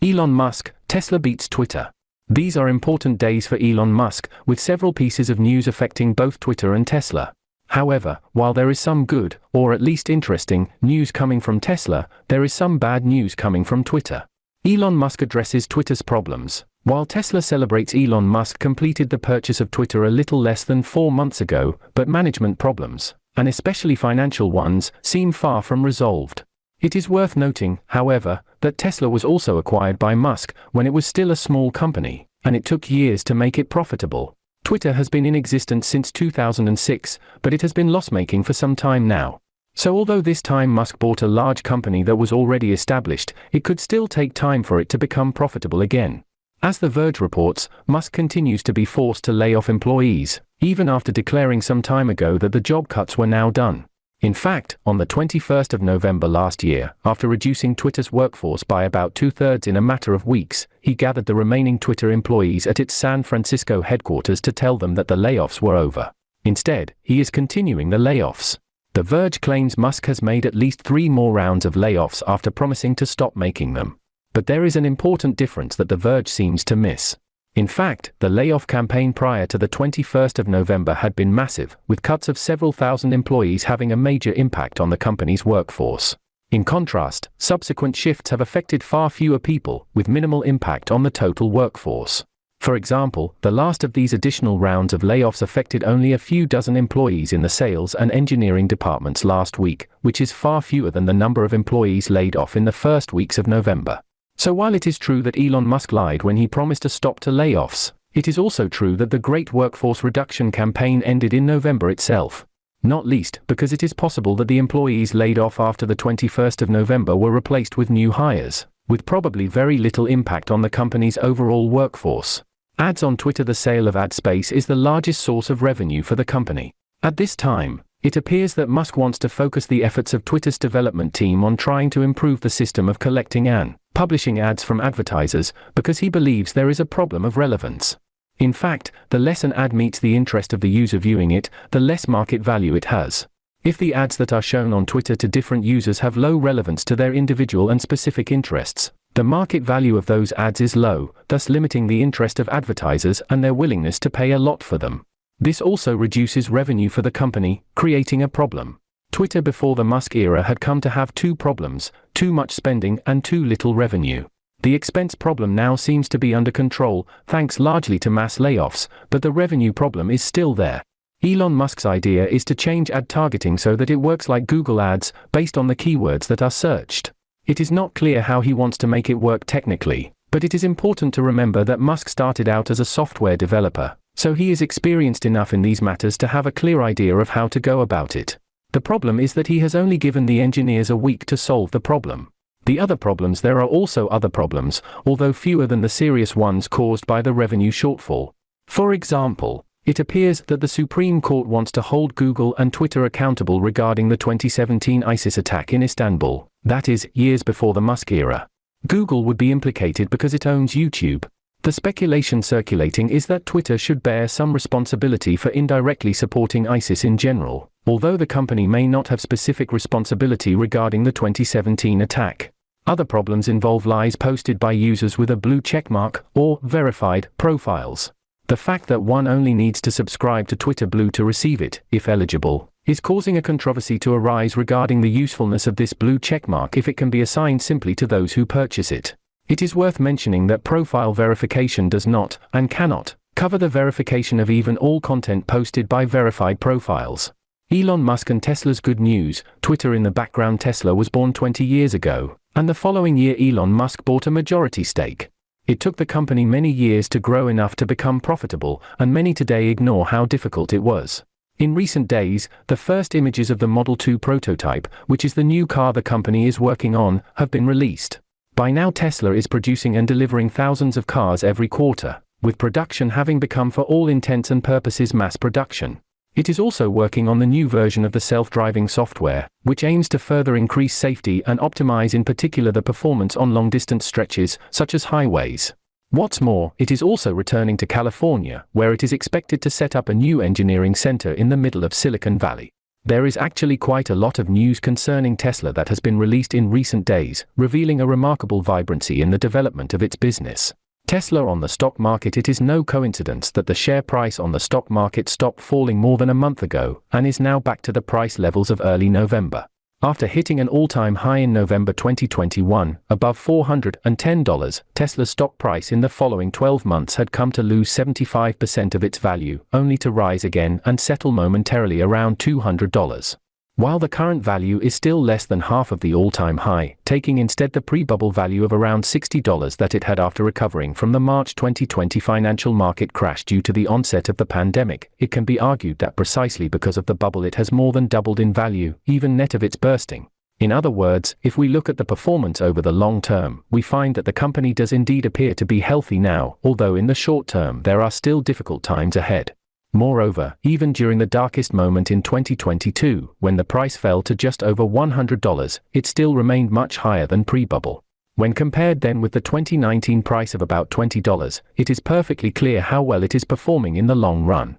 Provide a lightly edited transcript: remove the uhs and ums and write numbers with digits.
Elon Musk, Tesla beats Twitter. These are important days for Elon Musk, with several pieces of news affecting both Twitter and Tesla. However, while there is some good, or at least interesting, news coming from Tesla, there is some bad news coming from Twitter. Elon Musk addresses Twitter's problems. While Tesla celebrates Elon Musk completed the purchase of Twitter a little less than 4 months ago, but management problems, and especially financial ones, seem far from resolved. It is worth noting, however, that Tesla was also acquired by Musk when it was still a small company, and it took years to make it profitable. Twitter has been in existence since 2006, but it has been loss-making for some time now. So although this time Musk bought a large company that was already established, it could still take time for it to become profitable again. As The Verge reports, Musk continues to be forced to lay off employees, even after declaring some time ago that the job cuts were now done. In fact, on the 21st of November last year, after reducing Twitter's workforce by about 2/3 in a matter of weeks, he gathered the remaining Twitter employees at its San Francisco headquarters to tell them that the layoffs were over. Instead, he is continuing the layoffs. The Verge claims Musk has made at least 3 more rounds of layoffs after promising to stop making them. But there is an important difference that The Verge seems to miss. In fact, the layoff campaign prior to the 21st of November had been massive, with cuts of several thousand employees having a major impact on the company's workforce. In contrast, subsequent shifts have affected far fewer people, with minimal impact on the total workforce. For example, the last of these additional rounds of layoffs affected only a few dozen employees in the sales and engineering departments last week, which is far fewer than the number of employees laid off in the first weeks of November. So while it is true that Elon Musk lied when he promised a stop to layoffs, it is also true that the great workforce reduction campaign ended in November itself. Not least because it is possible that the employees laid off after the 21st of November were replaced with new hires, with probably very little impact on the company's overall workforce. Ads on Twitter. The sale of ad space is the largest source of revenue for the company. At this time, it appears that Musk wants to focus the efforts of Twitter's development team on trying to improve the system of collecting and publishing ads from advertisers, because he believes there is a problem of relevance. In fact, the less an ad meets the interest of the user viewing it, the less market value it has. If the ads that are shown on Twitter to different users have low relevance to their individual and specific interests, the market value of those ads is low, thus limiting the interest of advertisers and their willingness to pay a lot for them. This also reduces revenue for the company, creating a problem. Twitter before the Musk era had come to have 2 problems: too much spending and too little revenue. The expense problem now seems to be under control, thanks largely to mass layoffs, but the revenue problem is still there. Elon Musk's idea is to change ad targeting so that it works like Google Ads, based on the keywords that are searched. It is not clear how he wants to make it work technically, but it is important to remember that Musk started out as a software developer, so he is experienced enough in these matters to have a clear idea of how to go about it. The problem is that he has only given the engineers a week to solve the problem. There are also other problems, although fewer than the serious ones caused by the revenue shortfall. For example, it appears that the Supreme Court wants to hold Google and Twitter accountable regarding the 2017 ISIS attack in Istanbul, that is, years before the Musk era. Google would be implicated because it owns YouTube. The speculation circulating is that Twitter should bear some responsibility for indirectly supporting ISIS in general, although the company may not have specific responsibility regarding the 2017 attack. Other problems involve lies posted by users with a blue checkmark, or verified, profiles. The fact that one only needs to subscribe to Twitter Blue to receive it, if eligible, is causing a controversy to arise regarding the usefulness of this blue checkmark if it can be assigned simply to those who purchase it. It is worth mentioning that profile verification does not, and cannot, cover the verification of even all content posted by verified profiles. Elon Musk and Tesla's good news. Twitter in the background. Tesla was born 20 years ago, and the following year Elon Musk bought a majority stake. It took the company many years to grow enough to become profitable, and many today ignore how difficult it was. In recent days, the first images of the Model 2 prototype, which is the new car the company is working on, have been released. By now Tesla is producing and delivering thousands of cars every quarter, with production having become for all intents and purposes mass production. It is also working on the new version of the self-driving software, which aims to further increase safety and optimize in particular the performance on long-distance stretches, such as highways. What's more, it is also returning to California, where it is expected to set up a new engineering center in the middle of Silicon Valley. There is actually quite a lot of news concerning Tesla that has been released in recent days, revealing a remarkable vibrancy in the development of its business. Tesla on the stock market. It is no coincidence that the share price on the stock market stopped falling more than a month ago, and is now back to the price levels of early November. After hitting an all-time high in November 2021, above $410, Tesla's stock price in the following 12 months had come to lose 75% of its value, only to rise again and settle momentarily around $200. While the current value is still less than half of the all-time high, taking instead the pre-bubble value of around $60 that it had after recovering from the March 2020 financial market crash due to the onset of the pandemic, it can be argued that precisely because of the bubble it has more than doubled in value, even net of its bursting. In other words, if we look at the performance over the long term, we find that the company does indeed appear to be healthy now, although in the short term there are still difficult times ahead. Moreover, even during the darkest moment in 2022, when the price fell to just over $100, it still remained much higher than pre-bubble. When compared then with the 2019 price of about $20, it is perfectly clear how well it is performing in the long run.